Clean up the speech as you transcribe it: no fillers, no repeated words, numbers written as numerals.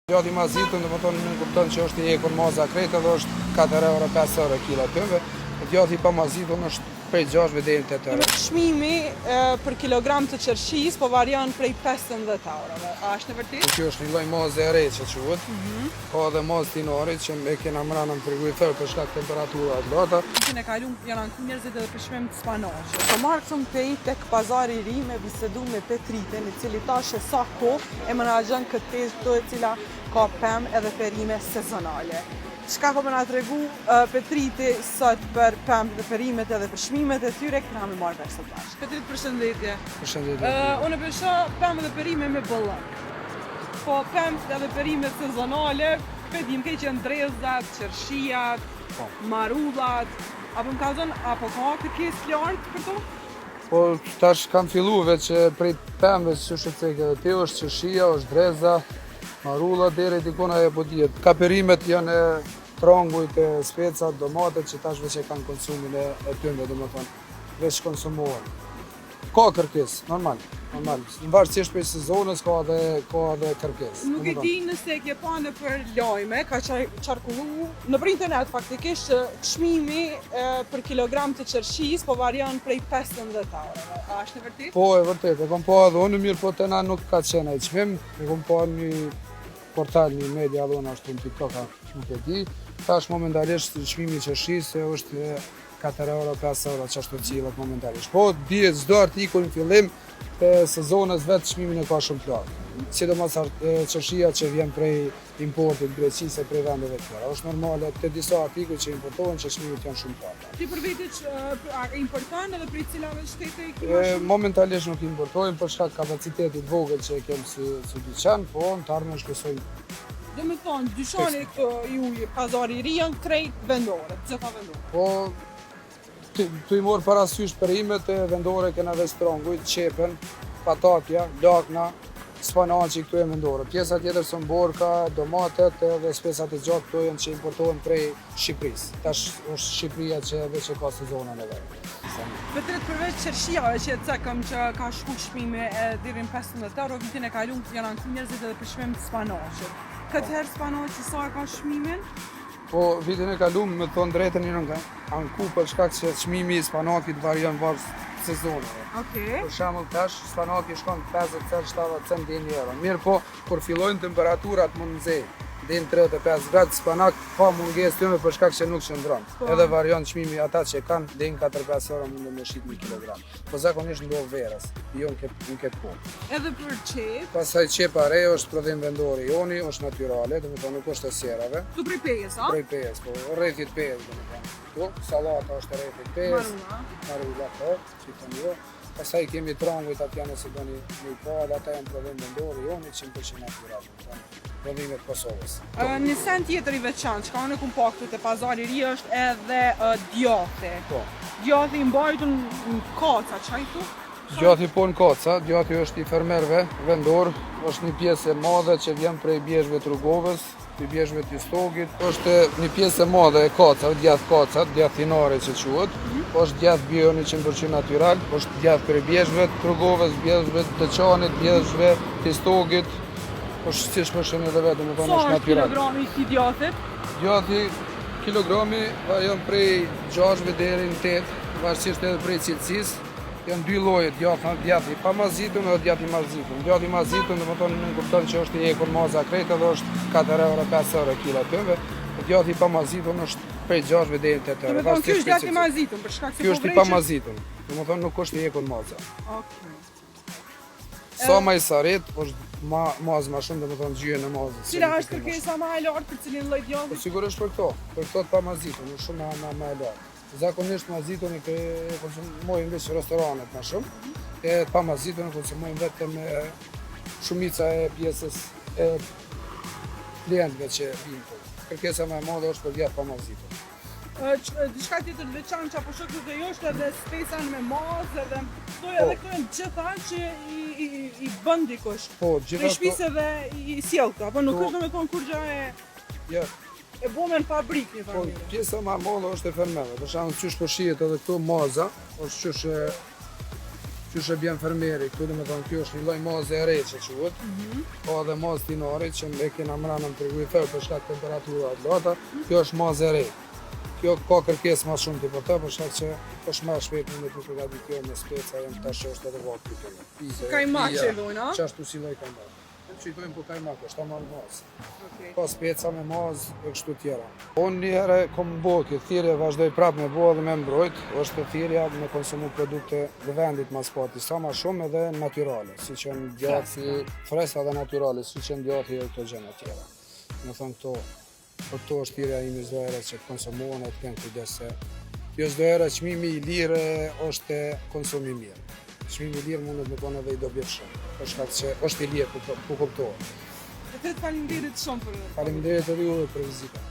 Gjati mazitën, dhe më tonë në kupton që është i ekur maza krejtë dhe është 4 euro, 5 euro kila tëmve. Gjati pa mazitën është prej 6 deri në 8 euro. Çmimi për kilogram të qershis po varion prej 15 eurove. A është e vërtetë? Kjo është një lloj maze e re që quhet. Ka edhe mazë tinore që e kena mrena në frigorifer për shkak temperaturave të larta. Vitin e kaluar janë anku njerëzit edhe për shmim të spanaqit. Po marrëm pej tek pazari i ri me bisedu me Petritën, i cili tashë sa kohë e menaxhon këtë pezë e cila ka pemë edhe perime sezonale. Çka po më na tregu Petriti sot për pemë dhe perimet edhe për çmimet e tyre këna me marrë vesh sot bashkë. Petrit, përshëndetje. Përshëndetje. Unë besha pemë dhe perime me bollak. Po pemë edhe perime sezonale, pedim ke që ndrezat, qershijat, marullat, apo më ka thënë apo ka kërkesë lartë për to? Po tash kam fillu veç prej pemëve që shqecek edhe ti është qershia, është dreza, marulla deri dikona e po dihet. Ka perimet janë trongujt, specat, domatet që tash veç e kanë konsumin e tyre, domethënë veç konsumohen. Ka kërkesë, normal. Në varësisht për sezonës ka edhe kërkesë. Nuk e di nëse ke pa në për lajme, ka qarkullu në për internet faktikisht që çmimi për kilogram të qershis po varion prej 15 eurove. A është e vërtetë? Po, e vërtetë. E kom pa edhe unë, mirë po të na nuk ka qenë ai çmim. E kom pa një portal, një media dhona ashtu në TikTok, nuk e di. Tash momentalisht çmimi i qershisë është 4 euro, 5 euro, qashtu cilët momentalisht. Po, dihet çdo artikull në fillim të sezonës vetë çmimin e ka shumë të lartë. Sidomos qershia që vjen prej importit Greqisë e prej vendeve të tjera. Është normale te disa artikuj që importohen që çmimet janë shumë të larta. Ti për vete që importon edhe prej cilave shtete i këtu? Momentalisht nuk importojmë për shkak kapacitetit vogël që e kemi si dyqan, po në të ardhmen shpresojmë. Do me thonë, dyqani ju pazari i ri janë krejt vendore, gjitha vendore. Po, tu i morë parasysh perimet e vendore kena veç trongujt, qepen, patatja, lakna, spanaqi këtu e vendore. Pjesa tjetër së borka, domatet dhe specat e gjatë këtu janë që importohen prej Shqipërisë. Tash është Shqipëria që veç e ka sezonën e vetë. Petrit, përveç qershijave që e cekëm që ka shku çmimi deri në 15 euro, vitin e kaluar janë anku njerëzit edhe për shmim të spanaqit. Këtë herë spanaqi sa ka çmimin? Po, vitin e kaluar, me thonë drejtën një anku për shkak që çmimi i spanakit varion varës sezonave. Okej. Për shembull tash spanaki shkon 50 cent, 70 cent deri në euro. Mirë po, kur fillojnë temperaturat më nxehtë, deri në 35 gradë spanak pa mungesë tyme për shkak që nuk shndron. Edhe varion çmimi ata që kanë deri në 4-5 euro mund të shit 1 kilogram. Po zakonisht ndodh verës, jo në këtë kohë. Edhe për qep? Pastaj qepa re është prodhim vendor i joni, është natyrale, domethënë nuk është e sjerave. Tu prej pejes, a? Prej pejes, po, rrethit pejes domethënë. Tu, sallata është rrethit pejes. Marulla, po, çitoni jo. Pastaj kemi trongujt aty nëse doni një po, ata janë prodhim vendor i joni 100% natyral, prodhimet Kosovës. Një sen tjetër i veçantë, çka unë kum pa këtu te pazari i ri është edhe djathi. Po. Djathi i mbajtur në kaca, çaj këtu? Djathi po në kaca, djathi është i fermerëve vendor, është një pjesë e madhe që vjen prej bjeshve të Rrugovës, i bjeshve të Istogit. Është një pjesë e madhe e kaca, djath hinare që quhet. Është djath bio 100% natyral, është djath prej bjeshve të Rrugovës, bjeshve të Çanit, bjeshve të Istogit. është si shpeshën edhe vetë, më thonë është natyral. Sa është kilogrami i djathit? Djathi, kilogrami janë prej 6 deri në 8, varësisht edhe prej cilësisë. Janë dy lloje djathi pa mazitun dhe djathi i mazitun. Djathi i mazitun, domethënë nuk kupton që është i ekur maza krejtë dhe është 4 euro, 5 euro kila tëmve. Djathi pa mazitun është prej 6 deri në 8 euro. Domethënë ky është djathi i mazitun për shkak se ky është i pa mazitun. Domethënë nuk është i ekur maza. Okej. Sa më i saret, është mazë më shumë, domethënë gjyën e mazës. Cila është kërkesa më e lartë për cilin lloj djathi? Po sigurisht për këto të pa mazitun, është shumë më e lartë. Zakonisht mazitun e konsumojnë veç restoranet më shumë, e pa mazitun e konsumojnë vetëm shumica e pjesës e klientëve që vinë këtu. Kërkesa më e madhe është për djath pa mazitun. Diçka tjetër të veçantë që apo shoh këtu jo është edhe spesan me mazë edhe këto janë gjitha që i bën dikush. Po, gjithashtu. Në shtëpisë dhe i sjell këto, apo nuk është domethënë kur gjë e bëme në fabrikë një Po, familje. pjesa më e madhe është e fermerëve. Për shembull, çysh po shihet edhe këtu maza, është çysh Qysh e bjen fermeri, këtu dhe me thonë kjo është një lloj maze e re që quhet, ka edhe mazë dinari që e kena mrena në frigorifer për shkak temperatura të lata, kjo është mazë e re. Kjo ka kërkesë më shumë ti për të, për shkak që është më shpejt në të përgatitur kjo me speca janë tash është edhe vakt këtu. Kajmak që lojna? Qashtu si lloj kajmak. Qytojmë po kajmak, është tamam mazë. Okej. Ka speca me mazë e kështu tjera. Unë një herë kom bo kjo thirrje, vazhdoj prapë me bo dhe me mbrojt, është thirrja me konsumu produkte dhe vendit mas pati, sa ma shumë edhe natyrale, si që në djathi, fresa dhe natyrale, si që në djathi e këto gjëna tjera. Më thonë për këto është thirrja ime çdo herë që konsumohen e të kenë kujdes se jo çdo herë çmimi i lirë është konsumi i mirë. Çmimi i lirë mundet me qenë edhe i dobishëm, për shkak që është i lirë, po kuptohet. Dhe të faleminderit shumë për... Faleminderit edhe juve për vizitën.